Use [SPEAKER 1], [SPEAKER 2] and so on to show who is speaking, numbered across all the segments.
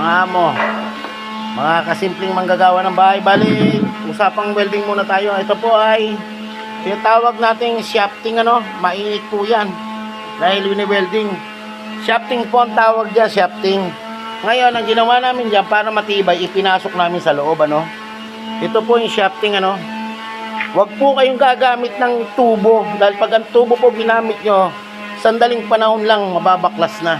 [SPEAKER 1] mga amo, mga kasimpleng manggagawa ng bahay. Bali, usapang welding muna tayo. Ito po ay tinatawag nating shafting, mainit po yan dahil wini-welding. Shafting po ang tawag dyan, shafting. Ngayon, ang ginawa namin dyan para matibay, ipinasok namin sa loob, Ito po yung shafting, Huwag po kayong gagamit ng tubo dahil pag ang tubo po ginamit nyo, sandaling panahon lang mababaklas na.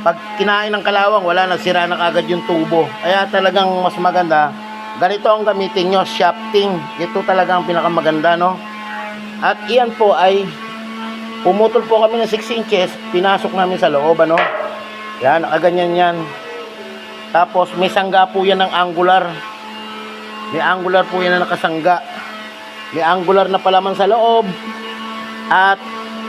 [SPEAKER 1] Pag kinain ng kalawang, wala na, sira na kagad yung tubo. Kaya talagang mas maganda, ganito ang gamitin nyo, shafting. Ito talaga ang pinakamaganda, At iyan po ay pumutol po kami ng 6 inches, pinasok namin sa loob, Yan, nakaganyan yan. Tapos may sangga po yan ng angular. May angular po yan na nakasangga. May angular na palaman sa loob. At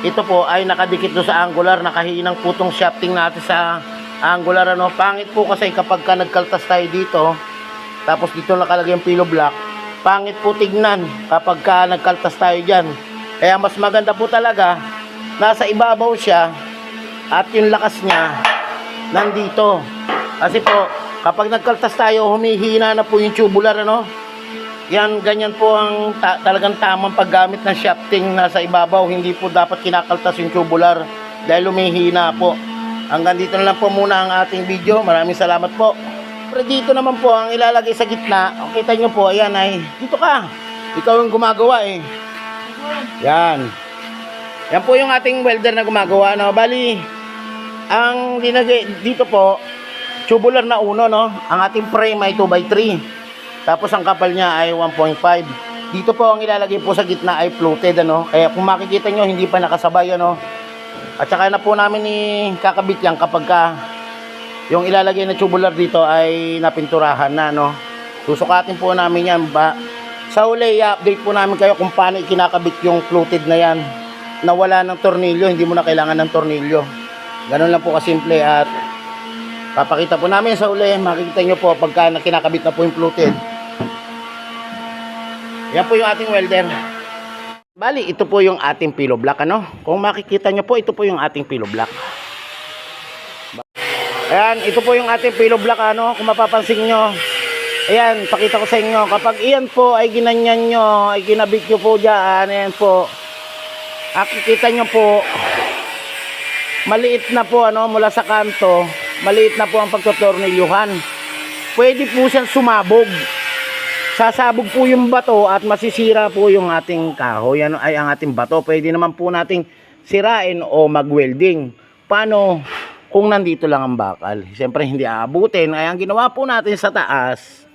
[SPEAKER 1] ito po ay nakadikit do sa angular. Nakahinang po itong shafting natin sa angular, Pangit po kasi kapag ka nagkaltas tayo dito, tapos dito nakalagay yung pillow block, pangit po tignan kapag ka nagkaltas tayo dyan. Kaya mas maganda po talaga nasa ibabaw siya at yung lakas niya nandito. Kasi po kapag nagkaltas tayo, humihina na po yung tubular, Yan, ganyan po ang talagang tamang paggamit ng shafting nasa ibabaw. Hindi po dapat kinakaltas yung tubular dahil humihina po. Hanggang dito na lang po muna ang ating video. Maraming salamat po. Pero dito naman po ang ilalagay sa gitna. Kita nyo po, ayan ay, dito ka. Ikaw yung gumagawa Yan. Yan po yung ating welder na gumagawa, Bali, ang dinagay dito po, tubular na uno, Ang ating frame ay 2x3. Tapos ang kapal niya ay 1.5. Dito po ang ilalagay po sa gitna ay fluted, Kaya kung makikita nyo, hindi pa nakasabay, At saka na po namin kakabit yan kapag yung ilalagay na tubular dito ay napinturahan na, Susukatin po namin yan. Sa uli, i-update po namin kayo kung paano ikinakabit yung fluted na yan. Nawala ng tornilyo, hindi mo na kailangan ng tornilyo. Ganun lang po kasimple at papakita po namin sa uli. Makikita nyo po pagka kinakabit na po yung fluted. Yan po yung ating welder. Bali, ito po yung ating pillow block, Kung makikita nyo po, ito po yung ating pillow block. Ayan, ito po yung ating pillow block, Kung mapapansin nyo. Ayan, pakita ko sa inyo. Kapag iyan po ay ginanyan nyo, ay ginabit nyo po dyan, ayan po. Makikita nyo po, maliit na po, mula sa kanto, maliit na po ang pagtotornilyuhan. Pwede po siyang sumabog. Sasabog po yung bato at masisira po yung ating kahoy. Yan ay ang ating bato. Pwede naman po nating sirain o mag-welding. Paano kung nandito lang ang bakal? Siyempre hindi aabutin. Ay ang ginawa po natin sa taas,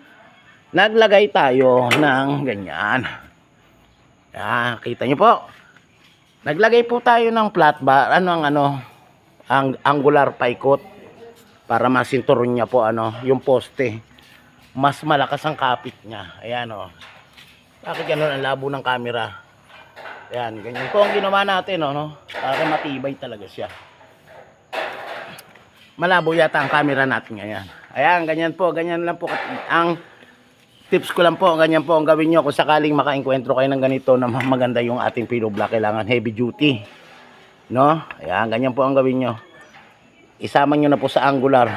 [SPEAKER 1] naglagay tayo ng ganyan. Yan, kita nyo po. Naglagay po tayo ng flat bar, ang angular paikot para masinturon niya po yung poste. Mas malakas ang kapit niya. Ayan Bakit ganun ang labo ng camera? Ayan, ganyan po ang ginawa natin para matibay talaga siya. Malabo yata ang camera natin ngayon. Ayan, ganyan po, ganyan lang po. Ang tips ko lang po, ganyan po ang gawin nyo kung sakaling makaengkwentro kayo ng ganito na maganda yung ating pillow block. Kailangan heavy duty, Ayan, ganyan po ang gawin nyo. Isama nyo na po sa angular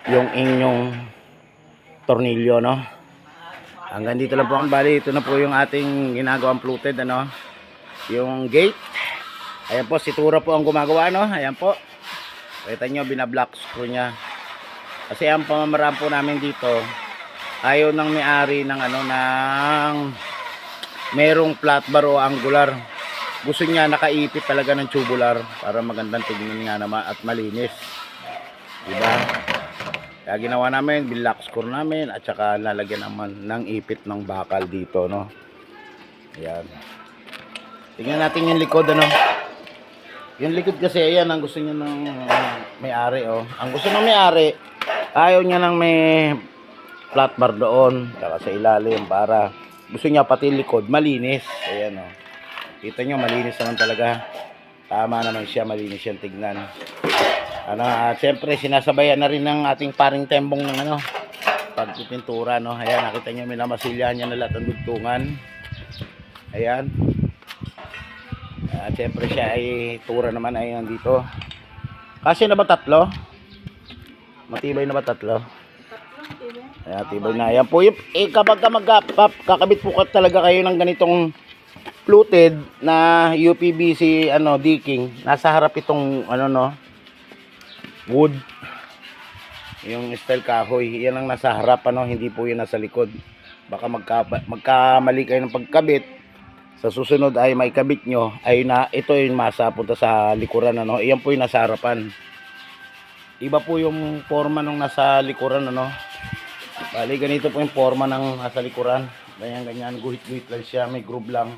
[SPEAKER 1] yung inyong tornilyo, Hanggang dito lang po ang bali. Ito na po yung ating ginagawang fluted, yung gate. Ayan po, si Tura po ang gumagawa, Ayan po. Kita nyo, binablock screw niya. Kasi ang pamamaraan po namin dito, ayaw ng may-ari ng ng merong flat bar o angular. Gusto niya nakaipit talaga ng tubular para magandang tignan nga naman at malinis, diba? Kaya ginawa namin, binlock screw namin at saka lalagyan naman ng ipit ng bakal dito, Ayan. Tingnan natin yung likod, Yung likod kasi, ayan ang gusto niya ng may-ari, Ang gusto ng may-ari, ayaw niya ng may flat bar doon, saka sa ilalim, para gusto niya pati likod malinis. Ayan kita nyo, malinis naman talaga. Tama naman siya, malinis siyang tignan. Siyempre sinasabayan na rin ng ating paring tembong ng pagpipintura, Ayan, nakita nyo, minamasilyahan niya na lahat ng dugtungan. Ayan. Siyempre siya ay tura naman ay nandito. Kasi na ba tatlo? Matibay na ba tatlo?
[SPEAKER 2] Tatlo, diba?
[SPEAKER 1] Ayan, tibay na. Yan po yung, kapag ka kakabit po ka talaga kayo ng ganitong fluted na UPVC decking, nasa harap itong wood. Yung style kahoy, yan ang nasa harap hindi po yun nasa likod. Baka magkamali kayo ng pagkabit. Sa susunod ay may kabit nyo ay ito yung masa punta sa likuran Iyan po yung nasa harapan. Iba po yung forma nung nasa likuran Bali ganito po yung forma ng nasa likuran. Ganyan, guhit-guhit lang siya, may groove lang.